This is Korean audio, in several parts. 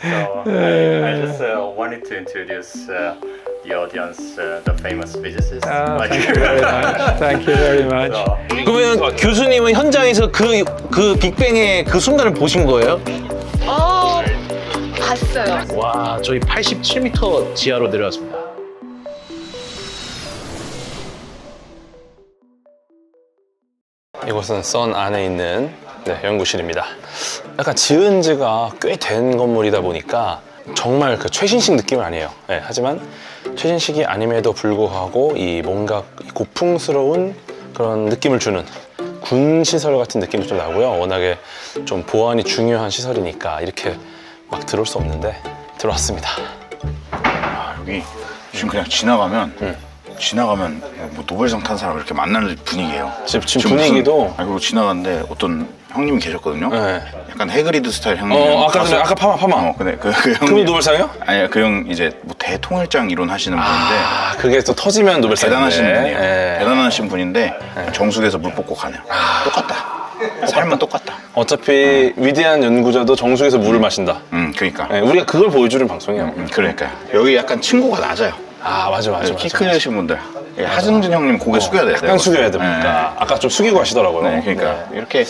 I just wanted to introduce the audience, the famous physicist. Thank you very much. Thank you very much. 그러면 교수님은 현장에서 그 빅뱅의 그 순간을 보신 거예요? 봤어요. 와, 저희 87m 지하로 내려왔습니다. 이곳은 선 안에 있는 연구실입니다. 약간 지은 지가 꽤 된 건물이다 보니까 정말 그 최신식 느낌은 아니에요. 네, 하지만 최신식이 아님에도 불구하고 이 뭔가 고풍스러운 그런 느낌을 주는 군 시설 같은 느낌도 좀 나고요. 워낙에 좀 보안이 중요한 시설이니까 이렇게 막 들어올 수 없는데 들어왔습니다. 여기 지금 그냥 지나가면 뭐 노벨상 탄 사람 이렇게 만나는 분위기예요. 지금 분위기도 그리고 지나갔는데 어떤 형님이 계셨거든요. 네. 약간 해그리드 스타일 형님. 아까 파마. 근데 그 형님. 그분이 노벨상이요? 아니 그 형 이제 뭐 대통일장 이론 하시는 분인데. 그게 또 터지면 노벨상. 대단하신 분이에요. 네. 대단하신 분인데 정수기에서 물 뽑고 가네요. 똑같다. 삶은 똑같다. 어차피 위대한 연구자도 정수기에서 물을 마신다. 그러니까. 네, 우리가 그걸 보여주는 방송이에요. 그러니까요. 여기 약간 층고가 낮아요. 맞아. 키 크신 분들. 하승진 형님 고개 숙여야 돼요. 약간 숙여야 됩니까? 네. 아까 좀 숙이고 하시더라고요. 네, 그러니까 이렇게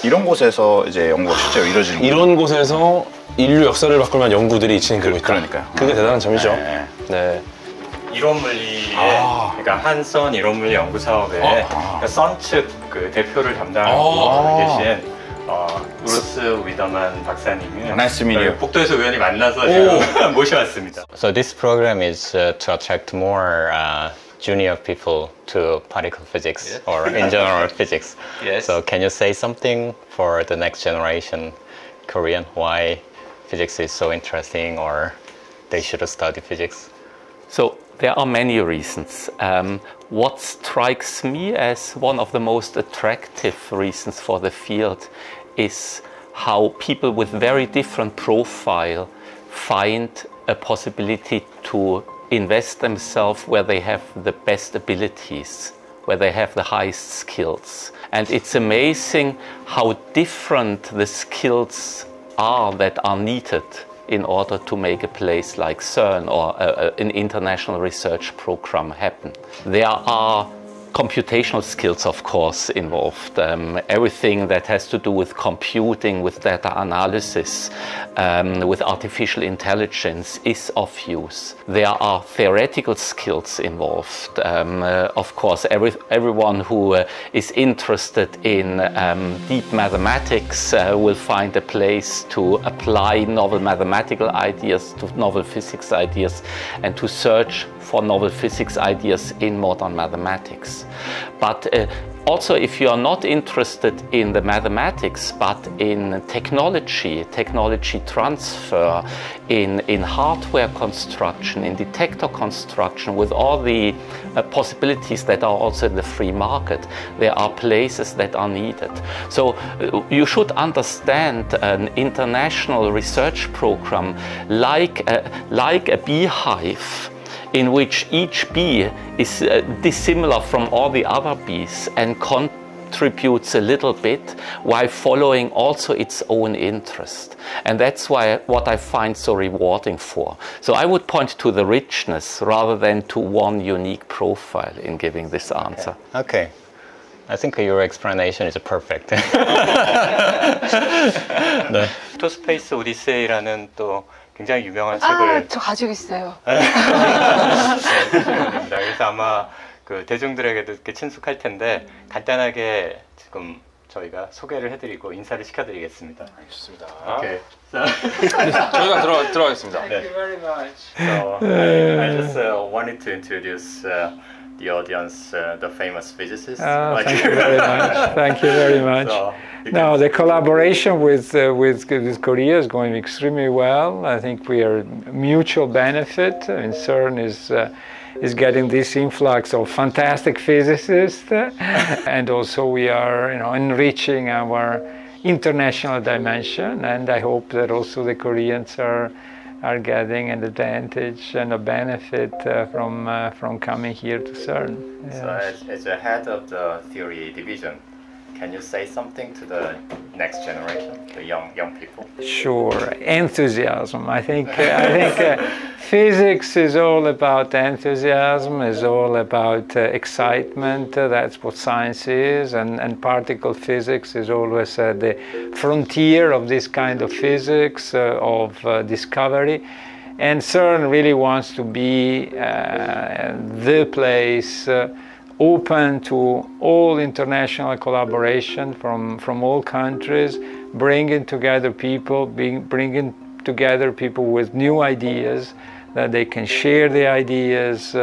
이런 곳에서 이제 연구가 실제로 이루어지는 거예요. 이런 곳에서 인류 역사를 바꿀 만한 연구들이 진행되고 있다. 그러니까요. 그게 대단한 점이죠. 네. 이론물리의 그러니까 한선 이론물리 연구 사업에 그러니까 선 측 그 대표를 담당하고 계신 브루스 위더만 박사님은 Nice to meet you. 복도에서 우연히 만나서 제가 모셔왔습니다. So this program is to attract more junior people to particle physics or in general physics. Yes. So can you say something for the next generation Korean why physics is so interesting or they should study physics? So there are many reasons. What strikes me as one of the most attractive reasons for the field is how people with very different profile find a possibility to invest themselves where they have the best abilities, where they have the highest skills. And it's amazing how different the skills are that are needed in order to make a place like CERN or an international research program happen. There are computational skills, of course, involved. Everything that has to do with computing, with data analysis, with artificial intelligence is of use. There are theoretical skills involved. Of course, everyone who is interested in deep mathematics will find a place to apply novel mathematical ideas to novel physics ideas and to search for novel physics ideas in modern mathematics. But also, if you are not interested in the mathematics, but in technology transfer, in hardware construction, in detector construction, with all the possibilities that are also in the free market, there are places that are needed. So you should understand an international research program like a beehive, in which each bee is dissimilar from all the other bees and contributes a little bit while following also its own interest. And that's what I find so rewarding for. So I would point to the richness rather than to one unique profile in giving this answer. Okay. I think your explanation is perfect. 네. To Space Odyssey라는 또 굉장히 유명한 책을 저 가지고 있어요. 그래서 아마 그 대중들에게도 이렇게 친숙할 텐데 간단하게 지금 저희가 소개를 해드리고 인사를 시켜드리겠습니다. 좋습니다. Okay. 저희가 들어가겠습니다. Thank you very much. So I just wanted to introduce the audience, the famous physicist. Thank you very much. Thank you very much. No, the collaboration with Korea is going extremely well. I think we are mutual benefit. I mean, CERN is getting this influx of fantastic physicists, and also we are, enriching our international dimension. And I hope that also the Koreans are getting an advantage and a benefit from coming here to CERN. So as a head of the theory division, can you say something to the next generation, the young people? Sure, enthusiasm. I think physics is all about enthusiasm, is all about excitement. That's what science is, and particle physics is always the frontier of this kind of physics, of discovery. And CERN really wants to be the place open to all international collaboration from all countries, bringing together people, bringing together people with new ideas, that they can share the ideas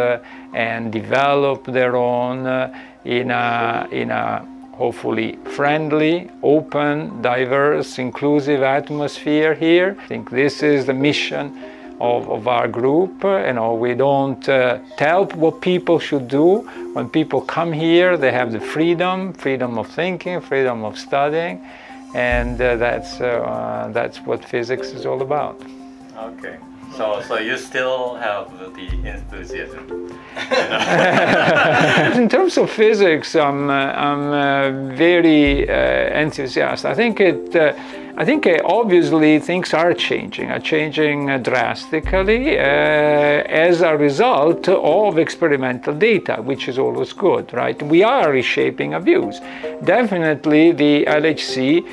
and develop their own in a hopefully friendly, open, diverse, inclusive atmosphere here. I think this is the mission of our group. We don't tell what people should do. When people come here, they have the freedom of thinking, freedom of studying, and that's what physics is all about. Okay. So you still have the enthusiasm. In terms of physics, I'm very enthusiastic. I think obviously things are changing drastically as a result of experimental data, which is always good, right? We are reshaping our views. Definitely the LHC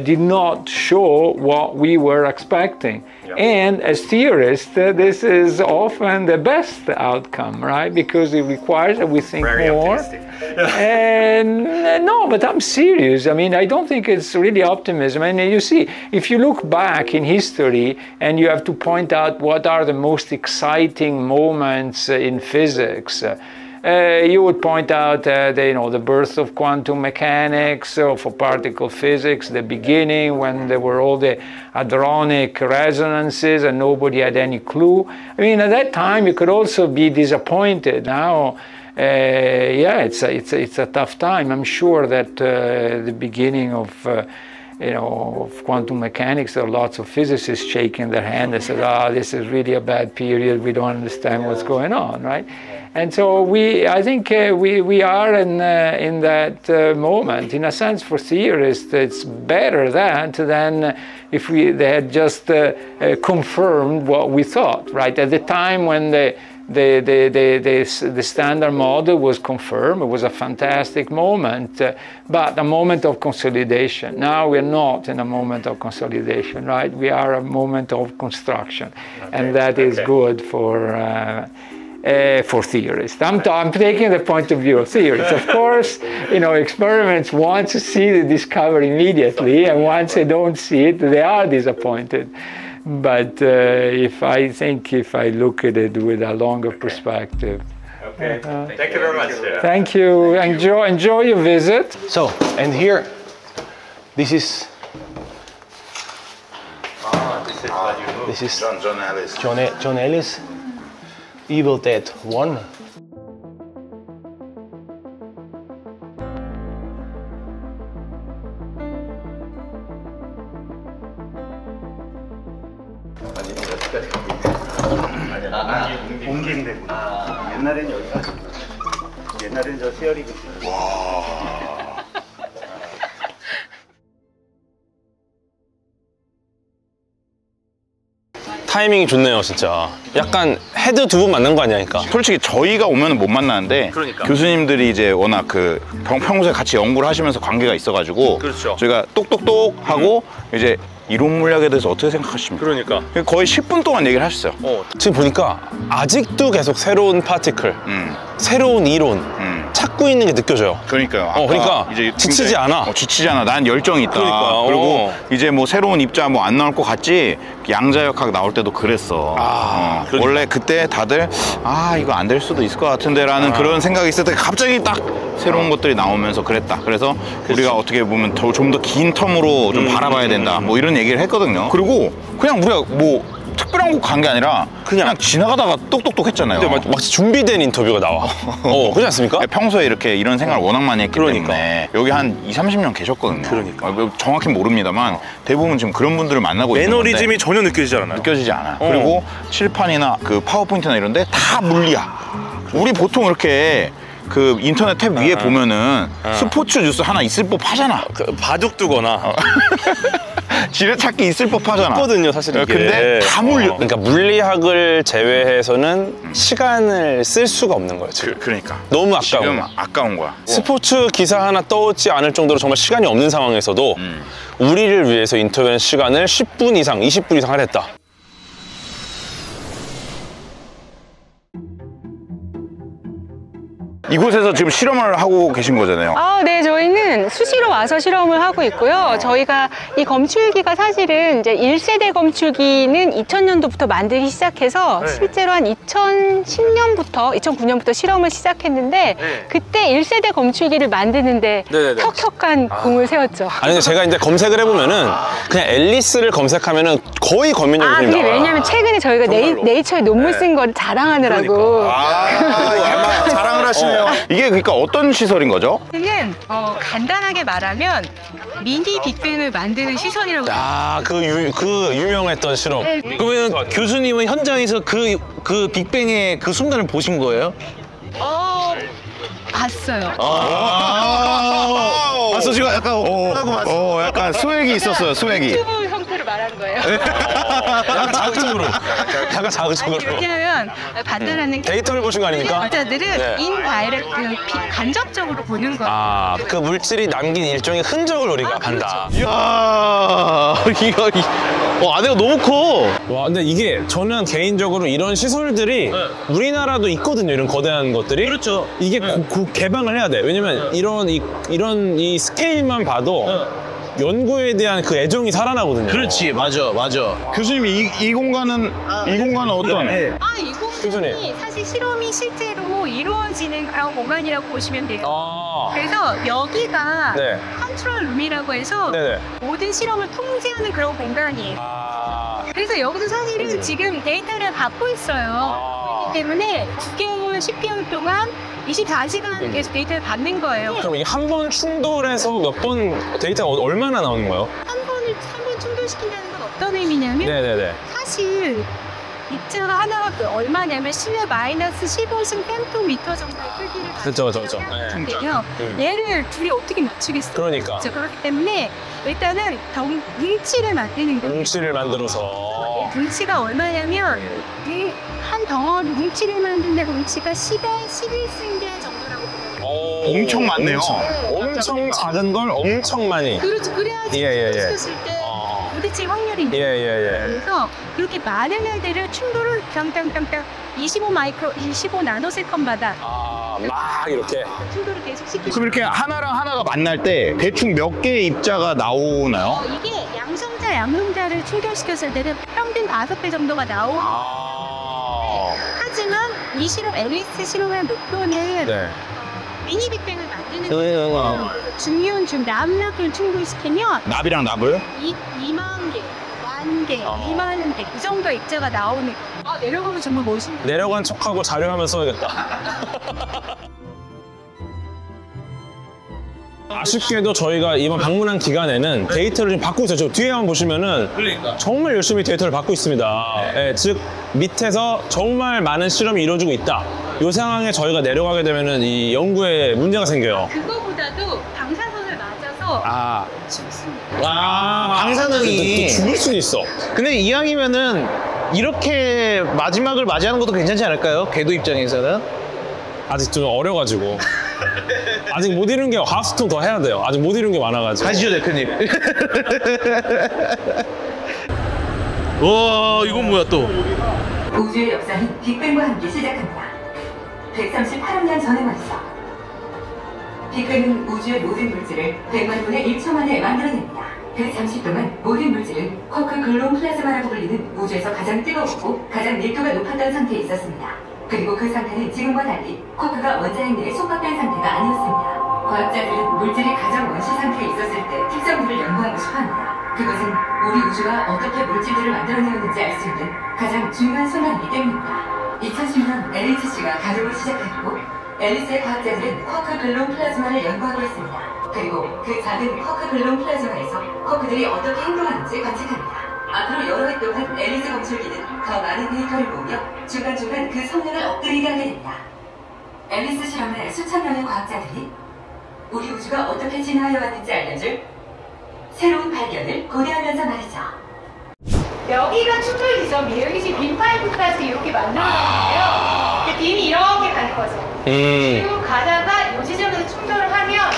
did not show what we were expecting. Yeah. And as theorists, this is often the best outcome, right? Because it requires that we think very more. Optimistic. And no, but I'm serious. I mean, I don't think it's really optimism. And you see, if you look back in history and you have to point out what are the most exciting moments in physics, you would point out the birth of quantum mechanics, for particle physics, the beginning when there were all the hadronic resonances and nobody had any clue. I mean, at that time you could also be disappointed. Now, it's a tough time. I'm sure that the beginning of quantum mechanics, there are lots of physicists shaking their hand and said, this is really a bad period. We don't understand what's going on, right? And so I think we are in that moment. In a sense, for theorists, it's better that than if they had just confirmed what we thought, right? At the time when the standard model was confirmed, it was a fantastic moment, but a moment of consolidation. Now we're not in a moment of consolidation, right? We are a moment of construction, and that is good for theorists. I'm taking the point of view of theorists. Of course, experiments want to see the discovery immediately, and once they don't see it, they are disappointed. But if I look at it with a longer perspective. Okay. Thank you very much. Thank you. Enjoy your visit. So, and here, this is what you move. This is John Ellis. John Ellis, Evil Dead 1. 옮긴대고. 옛날엔 여기가 옛날엔 저 세어리그. 타이밍이 좋네요, 진짜. 약간 헤드 두 분 만난 거 아니니까. 솔직히 저희가 오면 못 만나는데 그러니까. 교수님들이 이제 워낙 평소에 같이 연구를 하시면서 관계가 있어가지고 그렇죠. 저희가 똑똑똑 하고 이제 이론 물리학에 대해서 어떻게 생각하십니까? 그러니까. 거의 10분 동안 얘기를 하셨어요. 지금 보니까 아직도 계속 새로운 파티클, 새로운 이론 찾고 있는 게 느껴져요. 그러니까요. 그러니까 이제 지치지 않아. 지치지 않아. 난 열정이 있다. 그러니까, 그리고 이제 뭐 새로운 입자 뭐 안 나올 것 같지. 양자역학 나올 때도 그랬어. 그러니까. 원래 그때 다들 이거 안 될 수도 있을 것 같은데라는 그런 생각이 있을 때 갑자기 딱 새로운 것들이 나오면서 그랬다. 그래서 우리가 어떻게 보면 좀 더 긴 텀으로 좀 바라봐야 된다. 뭐 이런 얘기를 했거든요. 그리고 그냥 우리가 뭐 특별한 곳 간 게 아니라 그냥 지나가다가 똑똑똑 했잖아요. 근데 마치 준비된 인터뷰가 나와. 그렇지 않습니까? 평소에 이렇게 이런 생각을 워낙 많이 했기 때문에 여기 한 20-30년 계셨거든요. 그러니까. 정확히 모릅니다만 대부분 지금 그런 분들을 만나고 있는 건데 매너리즘이 전혀 느껴지지 않아요. 느껴지지 않아요. 그리고 칠판이나 그 파워포인트나 이런 데 다 물리야. 우리 보통 이렇게 그 인터넷 탭 위에 보면은 스포츠 뉴스 하나 있을 법하잖아. 그 바둑 두거나 지뢰찾기 있을 법하잖아. 있거든요, 사실 이게. 근데 다 물려. 그러니까 물리학을 제외해서는 시간을 쓸 수가 없는 거예요, 지금. 그러니까 너무 아까워. 지금 아까운 거야. 스포츠 기사 하나 떠오지 않을 정도로 정말 시간이 없는 상황에서도 우리를 위해서 인터뷰하는 시간을 10분 이상, 20분 이상 할애했다. 이곳에서 지금 실험을 하고 계신 거잖아요. 네, 저희는 수시로 와서 실험을 하고 있고요. 저희가 이 검출기가 사실은 이제 1세대 검출기는 2000년도부터 만들기 시작해서 실제로 한 2010년부터, 2009년부터 실험을 시작했는데 그때 1세대 검출기를 만드는데 혁혁한 공을 세웠죠. 아니, 근데 제가 이제 검색을 해보면은 그냥 앨리스를 검색하면은 거의 검민정 교수님 그게 나와요. 왜냐면 최근에 저희가 네이처에 논문 쓴 거를 자랑하느라고. 아마 자랑을 하시네요. 이게 그러니까 어떤 시설인 거죠? 이는 간단하게 말하면 미니 빅뱅을 만드는 시설이라고. 그 유명했던 실험. 그러면 교수님은 현장에서 그 빅뱅의 그 순간을 보신 거예요? 봤어요. 봤어, 지금 약간 약간 소액이 있었어요, 소액이. 유튜브 형태로 말하는 거예요. 약간 자극적으로. 약간 자극적으로. 왜냐하면 판단하는 게 데이터를 보신 거 아닙니까? 여자들은 인다이렉트 간접적으로 보는 거예요. 그 물질이 남긴 일종의 흔적을 우리가 본다. 이야, 안에가 너무 커. 와, 근데 이게 저는 개인적으로 이런 시설들이 우리나라도 있거든요, 이런 거대한 것들이. 그렇죠. 이게 개방을 해야 돼. 왜냐면 이런 이 스케일만 봐도 연구에 대한 그 애정이 살아나거든요. 그렇지, 맞아. 교수님 이 공간은 어떤? 이 공간이 사실 실험이 실제로 이루어지는 그런 공간이라고 보시면 돼요. 그래서 여기가 컨트롤 룸이라고 해서 모든 실험을 통제하는 그런 공간이에요. 그래서 여기서 사실은 지금 데이터를 받고 있어요. 그렇기 때문에 9개월, 10개월 동안 24시간 계속 데이터를 받는 거예요. 그럼 이게 한 번 충돌해서 몇 번 데이터가 얼마나 나오는 거예요? 한 번 충돌시킨다는 건 어떤 의미냐면 사실 입자가 하나가 얼마냐면 실내 마이너스 15승 펜토미터 정도의 크기를 그렇죠. 가지고 얘를 둘이 어떻게 맞추겠어요? 그러니까. 그렇기 때문에 일단은 뭉치를 만드는 거예요. 뭉치를 만들어서. 뭉치가 얼마냐면 이 한 덩어리 뭉치를 만드는데 뭉치가 10에 11승계 정도라고 보면 엄청 많네요. 엄청 작은 걸 엄청 많이. 그렇죠. 그래야지 뭉쳤을 때 부딪힐 확률이 있는 거예요. 그래서 그렇게 많은 애들을 충돌을 땅땅땅땅 25 나노세컨마다 막 이렇게 충돌을 계속 시키죠. 그럼 이렇게 하나랑 하나가 만날 때 대충 몇 개의 입자가 나오나요? 이게 양성자를 충돌시켰을 때는 평균 5배 정도가 나오고 하지만 이 실험, 앨리스 실험의 목표는 미니 빅뱅을 만드는 중요한 납을 충돌시키면 납이랑 납을? 2만 개, 1만 개, 2만 개, 이 정도 입자가 나오는 거예요. 내려가면 정말 멋있네. 내려간 척하고 자료하면 써야겠다. 아쉽게도 저희가 이번 방문한 기간에는 데이터를 좀 받고 있어요. 저 뒤에 한번 보시면은 정말 열심히 데이터를 받고 있습니다. 즉 밑에서 정말 많은 실험이 이루어지고 있다. 이 상황에 저희가 내려가게 되면은 이 연구에 문제가 생겨요. 그거보다도 방사선을 맞아서 죽습니다. 방사능이 죽을 수도 있어. 근데 이왕이면은 이렇게 마지막을 맞이하는 것도 괜찮지 않을까요? 궤도 입장에서는. 아직 좀 어려가지고 아직 못 이룬 게 하수통 더 해야 돼요. 아직 못 이룬 게 많아가지고. 가시죠, 대표님. 와, 이건 뭐야 또? 우주의 역사는 빅뱅과 함께 시작합니다. 138억 년 전에 말이죠. 빅뱅은 우주의 모든 물질을 100만 분의 1초 만에 만들어냅니다. 그 잠시 동안 모든 물질은 쿼크 글론 플라즈마라고 불리는 우주에서 가장 뜨거웠고 가장 밀도가 높았던 상태에 있었습니다. 그리고 그 상태는 지금과 달리 쿼크가 원자핵 내에 속박된 상태가 아니었습니다. 과학자들은 물질이 가장 원시 상태에 있었을 때 특성들을 연구하고 싶어합니다. 그것은 우리 우주가 어떻게 물질들을 만들어내었는지 알 수 있는 가장 중요한 순간이기 때문입니다. 2010년 LHC가 가동을 시작했고 앨리스의 과학자들은 쿼크 글론 플라즈마를 연구하고 있습니다. 그리고 그 작은 쿼크 글론 플라즈마에서 쿼크들이 어떻게 행동하는지 관측합니다. 앞으로 여러 해 동안 앨리스 검출기는 더 많은 데이터를 모으며 중간중간 그 성능을 업그레이드하게 됩니다. 앨리스 실험의 수천 명의 과학자들이 우리 우주가 어떻게 진화해 왔는지 알려줄 새로운 발견을 고대하면서 말이죠. 여기가 충돌 지점이에요. 여기 지금 빔 파이프까지 이렇게 만들어놨는데요. 빔이 이렇게 가는 거죠. 그리고 가다가 이 지점에서 충돌을 하면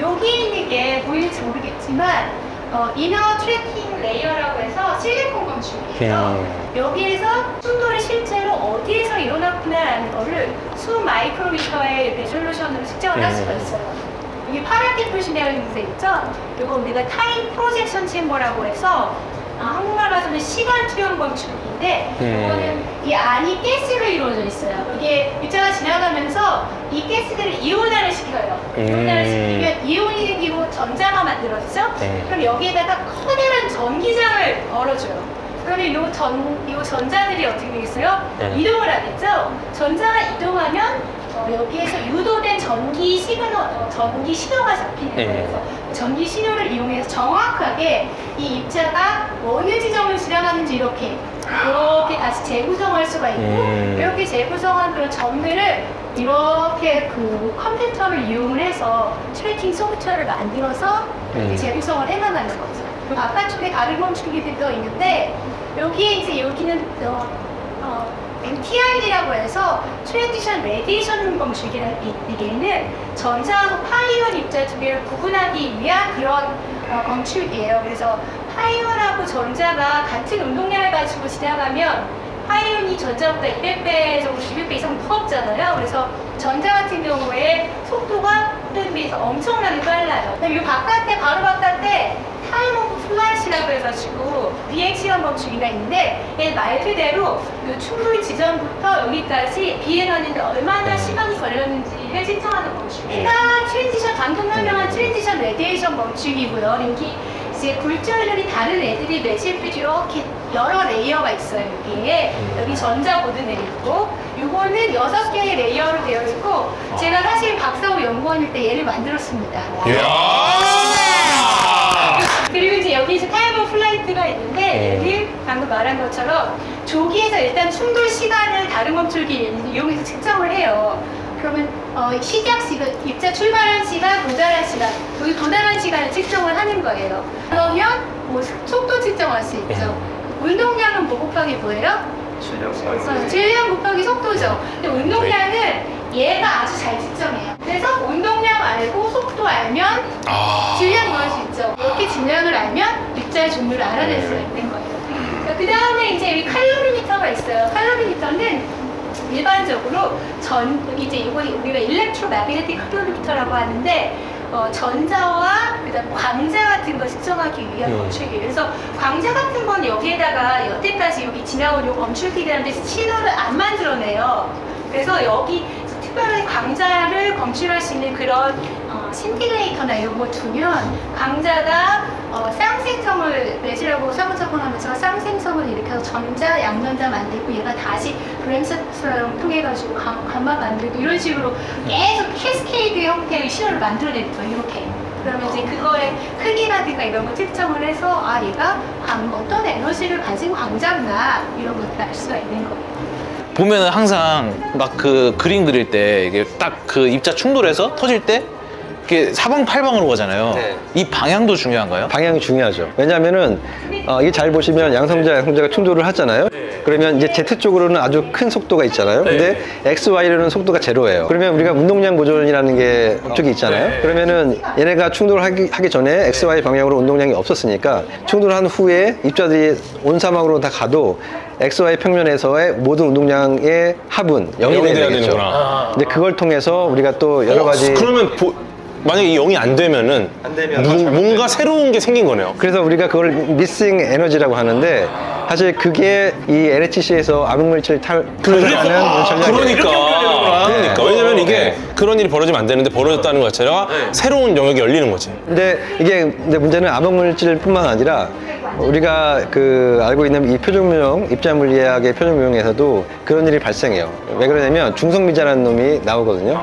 여기 있는 게 보일지 모르겠지만 이너 트래킹 레이어라고 해서 실리콘 건축이에요. 여기에서 충돌이 실제로 어디에서 일어났구나라는 거를 수 마이크로미터의 레졸루션으로 측정을 할 수가 있어요. 여기 파랗게 표시되어 있는 데 있죠? 이거 우리가 타임 프로젝션 챔버라고 해서 한국말로 하면 시간 투영 건축인데 이거는 이 안이 가스로 이루어져 있어요. 이게 입자가 지나가면서 이 가스들을 이온화를 시켜요. 이온화를 시키면 이온이 생기고 전자가 만들어지죠? 그럼 여기에다가 커다란 전기장을 걸어줘요. 그러면 이 전자들이 어떻게 되겠어요? 이동을 하겠죠? 전자가 이동하면 여기에서 유도된 전기 신호가 잡히는 거예요. 전기 신호를 이용해서 정확하게 이 입자가 어느 지점을 지나가는지 이렇게 다시 재구성할 수가 있고 이렇게 재구성한 그런 점들을 이렇게 그 컴퓨터를 이용을 해서 트래킹 소프트웨어를 만들어서 이렇게 재구성을 해나가는 거죠. 바깥쪽에 다른 멈추기들이 더 있는데 여기는 TRD라고 해서 트랜지션 레디에이션 검출기에는 전자하고 파이온 입자 두 개를 구분하기 위한 그런 검출기예요. 그래서 파이온하고 전자가 같은 운동량을 가지고 지나가면 파이온이 전자보다 200배 정도, 200배 이상 무겁잖아요. 그래서 전자 같은 경우에 속도가 흐름에 비해서 엄청나게 빨라요. 이 바깥에, 바로 바깥에 타임 오브 플라이트라고 해가지고 비행시간 멈추기가 있는데 말 그대로 이 충돌 지점부터 여기까지 비행하는데 얼마나 시간이 걸렸는지를 측정하는 멈추기예요. 방금 설명한 트랜지션 레디에이션 멈추기고요. 여기 이제 굴절률이 다른 애들이 매실빛 이렇게 여러 레이어가 있어요. 여기 전자 보드 내리고 이거는 6개의 레이어로 되어 있고 제가 사실 박사후 연구원일 때 얘를 만들었습니다. 그리고 이제 여기 이제 타임 오브 플라이트가 있는데 얘를 방금 말한 것처럼 조기에서 일단 충돌 시간을 다른 멈출기 이용해서 측정을 해요. 그러면 시작 시간, 입자 출발한 시간, 도달한 시간, 여기 도달한 시간을 측정을 하는 거예요. 그러면 뭐 속도 측정할 수 있죠. 운동량은 뭐 곱하기 뭐예요? 질량 곱하기 속도죠. 근데 운동량은 얘가 아주 잘 측정해요. 그래서 운동량 알고 속도 알면 질량 구할 수 있죠. 이렇게 질량을 알면 입자의 종류를 알아낼 수가 있는 거예요. 그 다음에 이제 여기 칼로리미터가 있어요. 칼로리미터는 일반적으로 이제 이거 우리가 일렉트로매그네틱 칼로리미터라고 하는데 전자와 그다음 광자 같은 거 측정하기 위한 검출기. 그래서 광자 같은 건 여기에다가 여태까지 여기 지나온 요 검출기들한테 신호를 안 만들어내요. 그래서 여기 특별히 광자를 검출할 수 있는 그런 신디레이터나 이런 거 두면 광자가 쌍생성을 매질하고 상호작용하면서 쌍생성을 일으켜서 전자, 양전자 만들고 얘가 다시 브램스처럼 통해가지고 감마 만들고 이런 식으로 계속 캐스케이드 형태의 신호를 만들어내는 거예요. 이렇게. 그러면 이제 그거의 크기라든가 이런 걸 측정을 해서 얘가 어떤 에너지를 가진 광자구나 이런 것들 알 수가 있는 거예요. 보면은 항상 막 그 그림 그릴 때 이게 딱 그 입자 충돌해서 터질 때 이게 사방팔방으로 가잖아요. 이 방향도 중요한가요? 방향이 중요하죠. 왜냐하면은 이게 잘 보시면 양성자, 양성자가 충돌을 하잖아요. 그러면 이제 Z 쪽으로는 아주 큰 속도가 있잖아요. 근데 X, Y로는 속도가 제로예요. 그러면 우리가 운동량 보존이라는 게 쪽이 있잖아요. 그러면은 얘네가 충돌하기 전에 X, Y 방향으로 운동량이 없었으니까 충돌한 후에 입자들이 온 사막으로 다 가도 X, Y 평면에서의 모든 운동량의 합은 0이 돼야 되겠죠. 근데 그걸 통해서 우리가 또 여러 가지 그러면 만약에 0이 안 되면은 뭔가 새로운 게 생긴 거네요. 그래서 우리가 그걸 미싱 에너지라고 하는데 사실 그게 이 LHC에서 암흑물질 탈출하는 전략이에요. 그러니까 왜냐면 이게 그런 일이 벌어지면 안 되는데 벌어졌다는 것 자체가 새로운 영역이 열리는 거지. 근데 문제는 암흑물질뿐만 아니라 우리가 알고 있는 이 표준무용, 입자물리학의 표준무용에서도 그런 일이 발생해요. 왜 그러냐면 중성미자라는 놈이 나오거든요.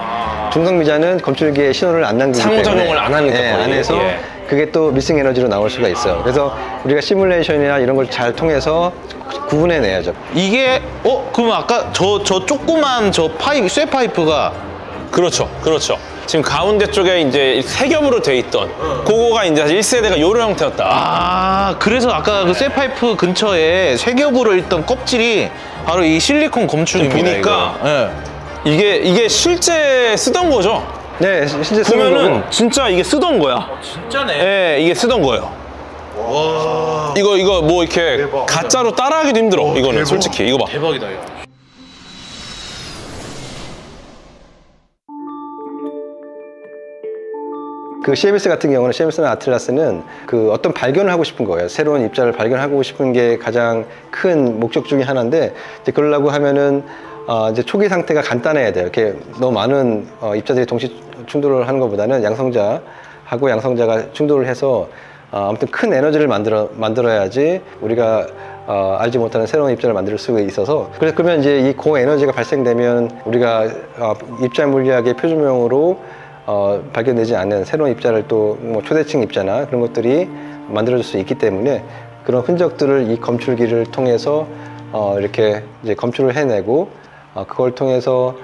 중성미자는 검출기에 신호를 안 남기기 때문에 상호작용을 안 하니까 안 해서 그게 또 미싱 에너지로 나올 수가 있어요. 그래서 우리가 시뮬레이션이나 이런 걸 잘 통해서 구분해내야죠. 이게 그러면 아까 저 조그만 저 쇠 파이프가 그렇죠, 그렇죠. 지금 가운데 쪽에 이제 세 겹으로 돼 있던 그거가 이제 1세대가 요런 형태였다. 아, 그래서 아까 그 쇠파이프 근처에 세 겹으로 있던 껍질이 바로 이 실리콘 검축입니다. 보니까 네. 이게 실제 쓰던 거죠? 네, 실제 쓰는 보면은 거고. 진짜 이게 쓰던 거야. 진짜네. 네, 이게 쓰던 거예요. 와. 이거 뭐 이렇게 대박. 가짜로 따라하기도 힘들어. 이거는 대박. 솔직히 이거 봐. 대박이다, 이거. 그 CMS 같은 경우는 CMS나 아틀라스는 그 어떤 발견을 하고 싶은 거예요. 새로운 입자를 발견하고 싶은 게 가장 큰 목적 중에 하나인데, 이제 그러려고 하면은 이제 초기 상태가 간단해야 돼요. 이렇게 너무 많은 입자들이 동시 충돌을 하는 것보다는 양성자하고 양성자가 충돌을 해서 아무튼 큰 에너지를 만들어야지 우리가 알지 못하는 새로운 입자를 만들 수 있어서, 그래서 그러면 이제 이 고에너지가 발생되면 우리가 입자 물리학의 표준명으로 발견되지 않는 새로운 입자를 또 뭐 초대칭 입자나 그런 것들이 만들어질 수 있기 때문에 그런 흔적들을 이 검출기를 통해서 이렇게 이제 검출을 해내고 그걸 통해서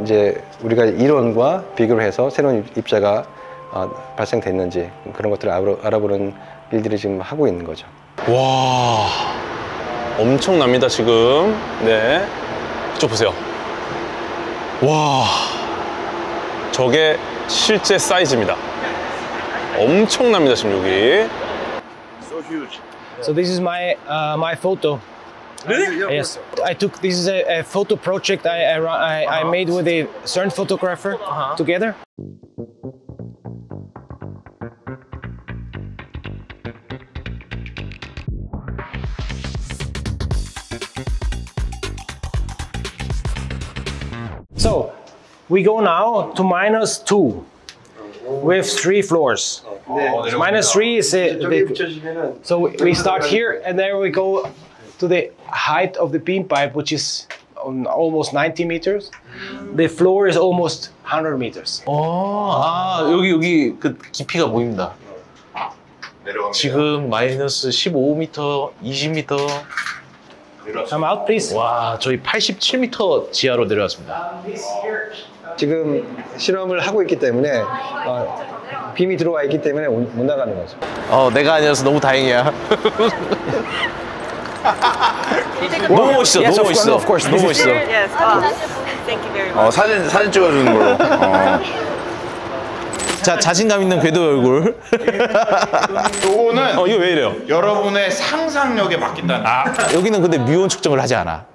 이제 우리가 이론과 비교를 해서 새로운 입자가 발생됐는지 그런 것들을 알아보는 일들이 지금 하고 있는 거죠. 와, 엄청납니다 지금. 네, 이쪽 보세요. 와, 저게 실제 사이즈입니다. 엄청납니다 지금 여기. So huge. So this is my my photo. Really? Yes, I took. This is a photo project I made with a CERN photographer together. So we go now to -2 with 3 floors. -3 is so we start here and then we go to the height of the beam pipe, which is almost 90 meters. The floor is almost 100 meters. 여기 그 깊이가 보입니다. 지금 마이너스 15m, 20m. Come out, please. 와, 저희 87m 지하로 내려왔습니다. 지금 실험을 하고 있기 때문에 빔이 들어와 있기 때문에 못 나가는 거죠. 내가 아니어서 너무 다행이야. 너무 멋있어, Yes, 너무 멋있어. of course. 너무 멋있어. Yes. Thank you very much. 사진 찍어주는 걸로. 자, 자신감 있는 궤도의 얼굴. 요거는 이거 왜 이래요? 여러분의 상상력에 맡긴다는. 여기는 근데 미온 측정을 하지 않아.